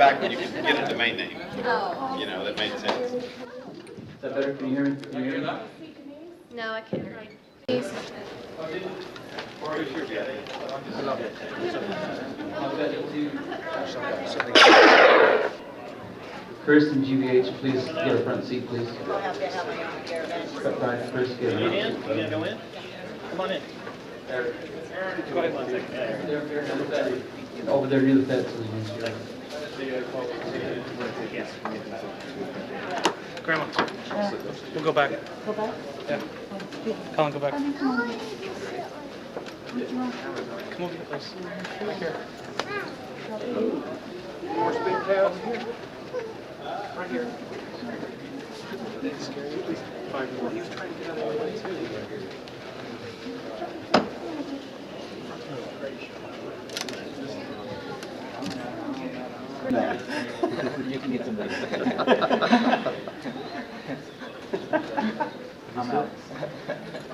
back when you could get a domain name. You know, that made sense. Is that better? Can you hear me? Can you hear me? No, I can't hear you. Please. Chris and GBH, please get a front seat, please. I'll have to have my own caravan. Right, Chris, get You it. in? You gonna go in? Come on in. Go ahead 1 second. Over there near the fence. Yes. Grandma, we'll go back. Go back? Yeah. Colin, go back. Come over here, please. Right here. More speed tabs here. Right here. Please. 5 more. He was trying to get out of the way too. You can get somebody. I'm out.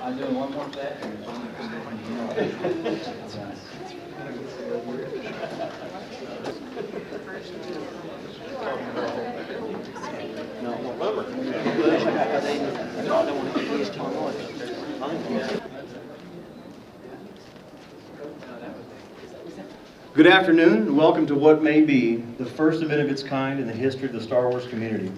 I'm doing one more set. No, remember. I don't want to get these two on. Good afternoon, and welcome to what may be the first event of its kind in the history of the Star Wars community.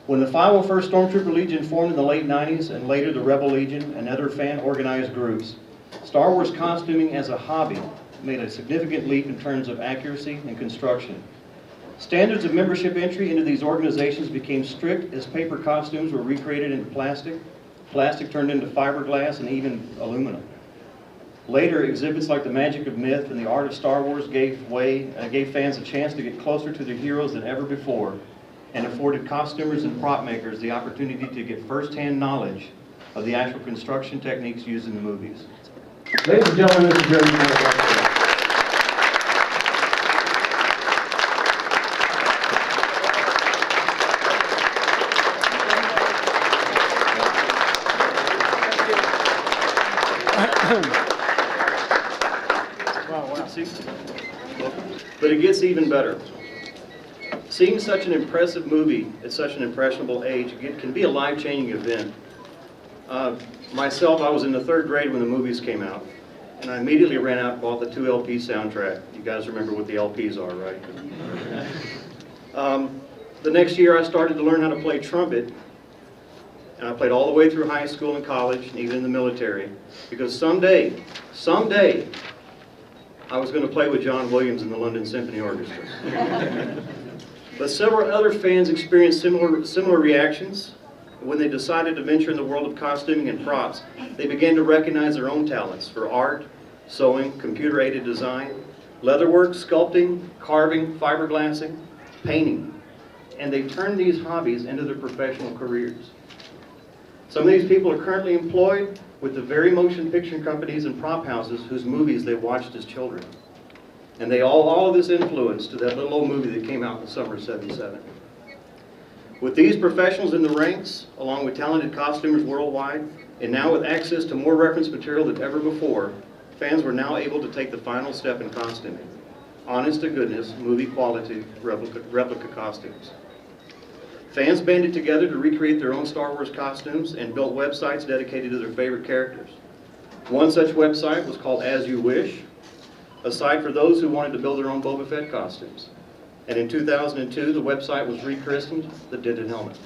When the 501st Stormtrooper Legion formed in the late 90s, and later the Rebel Legion and other fan-organized groups, Star Wars costuming as a hobby made a significant leap in terms of accuracy and construction. Standards of membership entry into these organizations became strict as paper costumes were recreated into plastic, plastic turned into fiberglass, and even aluminum. Later, exhibits like The Magic of Myth and The Art of Star Wars gave fans a chance to get closer to their heroes than ever before, and afforded costumers and prop makers the opportunity to get first-hand knowledge of the actual construction techniques used in the movies. Ladies and gentlemen, this is Jeremy Bulloch. But it gets even better. Seeing such an impressive movie at such an impressionable age can be a life-changing event. Myself, I was in the 3rd grade when the movies came out, and I immediately ran out and bought the 2 LP soundtrack. You guys remember what the LPs are, right? The next year I started to learn how to play trumpet, and I played all the way through high school and college, and even in the military, because someday, I was going to play with John Williams in the London Symphony Orchestra. But several other fans experienced similar reactions. When they decided to venture in the world of costuming and props, they began to recognize their own talents for art, sewing, computer-aided design, leatherwork, sculpting, carving, fiberglassing, painting. And they turned these hobbies into their professional careers. Some of these people are currently employed with the very motion picture companies and prop houses whose movies they watched as children. And they all of this influence to that little old movie that came out in the summer of '77. With these professionals in the ranks, along with talented costumers worldwide, and now with access to more reference material than ever before, fans were now able to take the final step in costuming. Honest to goodness, movie quality replica costumes. Fans banded together to recreate their own Star Wars costumes and built websites dedicated to their favorite characters. One such website was called As You Wish, a site for those who wanted to build their own Boba Fett costumes. And in 2002, the website was rechristened the Denton Helmet,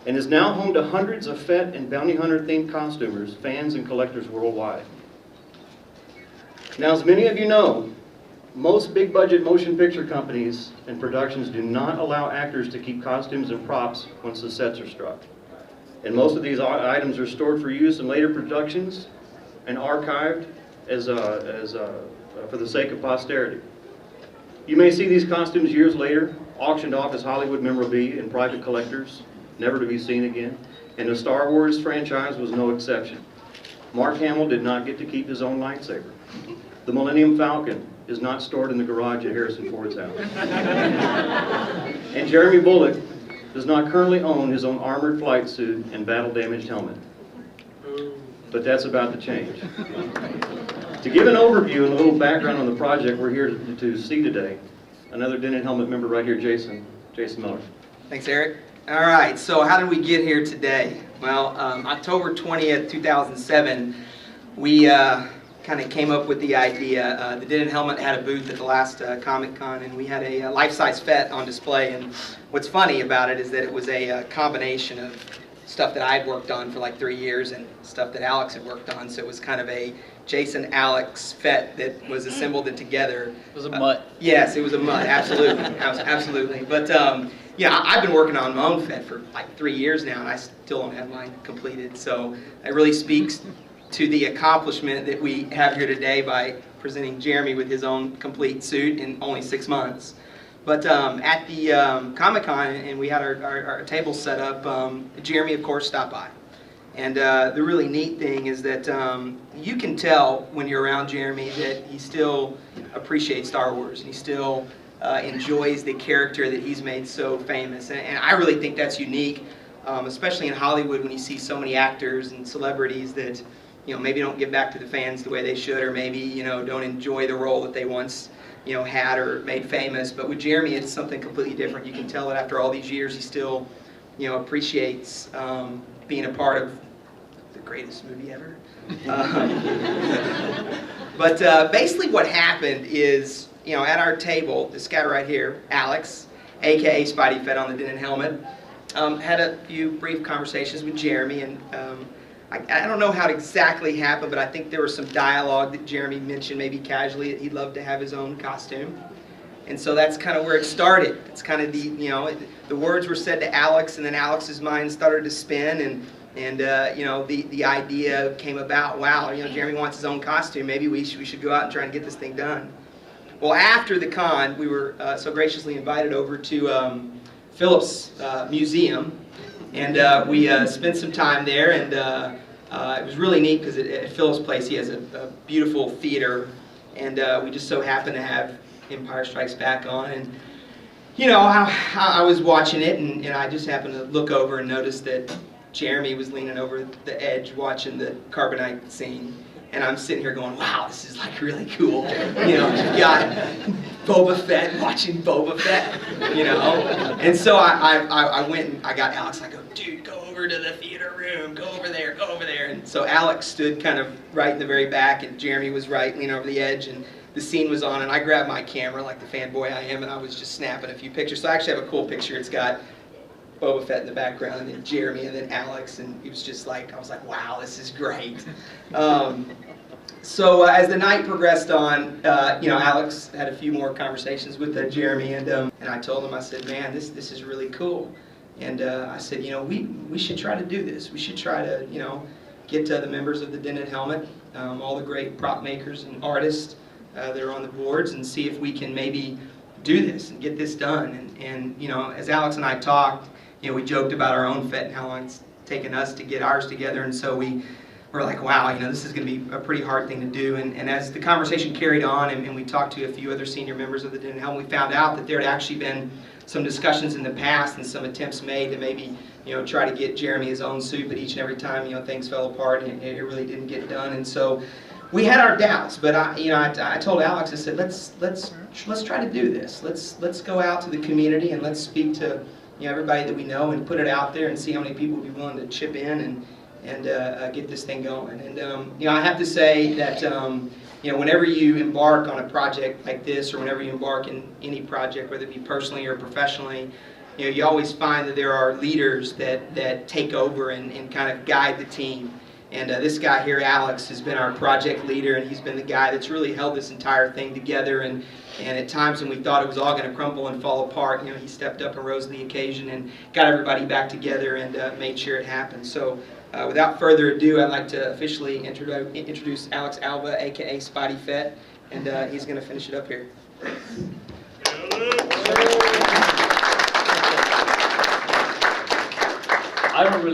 and is now home to hundreds of Fett and Bounty Hunter themed costumers, fans, and collectors worldwide. Now, as many of you know, most big budget motion picture companies and productions do not allow actors to keep costumes and props once the sets are struck. And most of these items are stored for use in later productions and archived for the sake of posterity. You may see these costumes years later, auctioned off as Hollywood memorabilia and private collectors, never to be seen again, and the Star Wars franchise was no exception. Mark Hamill did not get to keep his own lightsaber. The Millennium Falcon is not stored in the garage at Harrison Ford's house. And Jeremy Bulloch does not currently own his own armored flight suit and battle-damaged helmet. But that's about to change. To give an overview and a little background on the project we're here to see today, another Denon Helmet member right here, Jason Miller. Thanks, Eric. All right, so how did we get here today? Well, October 20th, 2007, we kind of came up with the idea. The Denon Helmet had a booth at the last Comic-Con, and we had a life-size Fett on display. And what's funny about it is that it was a combination of stuff that I'd worked on for like 3 years and stuff that Alex had worked on. So it was kind of a Jason Alex Fett that was assembled together. It was a mutt. Yes, it was a mutt, absolutely, absolutely. But yeah, I've been working on my own Fett for like 3 years now, and I still don't have mine completed. So it really speaks to the accomplishment that we have here today by presenting Jeremy with his own complete suit in only 6 months. But at the Comic-Con, and we had our table set up, Jeremy, of course, stopped by. And the really neat thing is that you can tell when you're around Jeremy that he still appreciates Star Wars, and he still enjoys the character that he's made so famous. And I really think that's unique, especially in Hollywood, when you see so many actors and celebrities that, you know, maybe don't give back to the fans the way they should, or maybe, you know, don't enjoy the role that they once, you know, had or made famous. But with Jeremy, it's something completely different. You can tell that after all these years, he still, you know, appreciates being a part of the greatest movie ever. But basically what happened is, you know, at our table, this guy right here, Alex, aka Spidey Fett on the Denon Helmet, had a few brief conversations with Jeremy, and I don't know how it exactly happened, but I think there was some dialogue that Jeremy mentioned maybe casually that he'd love to have his own costume. And so that's kind of where it started. It's kind of the, you know, the words were said to Alex, and then Alex's mind started to spin, and you know, the idea came about, wow, you know, Jeremy wants his own costume, maybe we should go out and try and get this thing done. Well, after the con, we were so graciously invited over to Phillips Museum, and we spent some time there, and it was really neat because at Phillips Place he has a beautiful theater, and we just so happened to have Empire Strikes Back on, and you know, I was watching it, and I just happened to look over and notice that Jeremy was leaning over the edge watching the carbonite scene. And I'm sitting here going, wow, this is like really cool. You know, you've got Boba Fett watching Boba Fett, you know. And so I went and I got Alex. I go, dude, go over to the theater room. Go over there, go over there. And so Alex stood kind of right in the very back, and Jeremy was right, leaning over the edge. And the scene was on, and I grabbed my camera like the fanboy I am, and I was just snapping a few pictures. So I actually have a cool picture. It's got Boba Fett in the background, and then Jeremy, and then Alex, and it was just like, I was like, wow, this is great. So as the night progressed on, you know, Alex had a few more conversations with Jeremy, and I told him, I said, man, this is really cool. And I said, you know, we should try to do this. We should try to, you know, get the members of the Denon Helmet, all the great prop makers and artists that are on the boards, and see if we can maybe do this and get this done. And you know, as Alex and I talked, you know, we joked about our own Fett and how long it's taken us to get ours together, and so we're like, wow, you know, this is going to be a pretty hard thing to do. And as the conversation carried on, and we talked to a few other senior members of the Denon Helmet, we found out that there had actually been some discussions in the past and some attempts made to maybe, you know, try to get Jeremy his own suit, but each and every time, you know, things fell apart and it really didn't get done. And so we had our doubts, but I told Alex, I said, let's try to do this. Let's go out to the community and let's speak to, you know, everybody that we know and put it out there and see how many people would be willing to chip in and get this thing going. And you know, I have to say that you know, whenever you embark on a project like this, or whenever you embark in any project, whether it be personally or professionally, you know, you always find that there are leaders that take over and kind of guide the team. And this guy here, Alex, has been our project leader, and he's been the guy that's really held this entire thing together. And at times when we thought it was all going to crumble and fall apart, you know, he stepped up and rose to the occasion and got everybody back together and made sure it happened. So without further ado, I'd like to officially introduce Alex Alba, aka Spidey Fett, and he's going to finish it up here. I don't really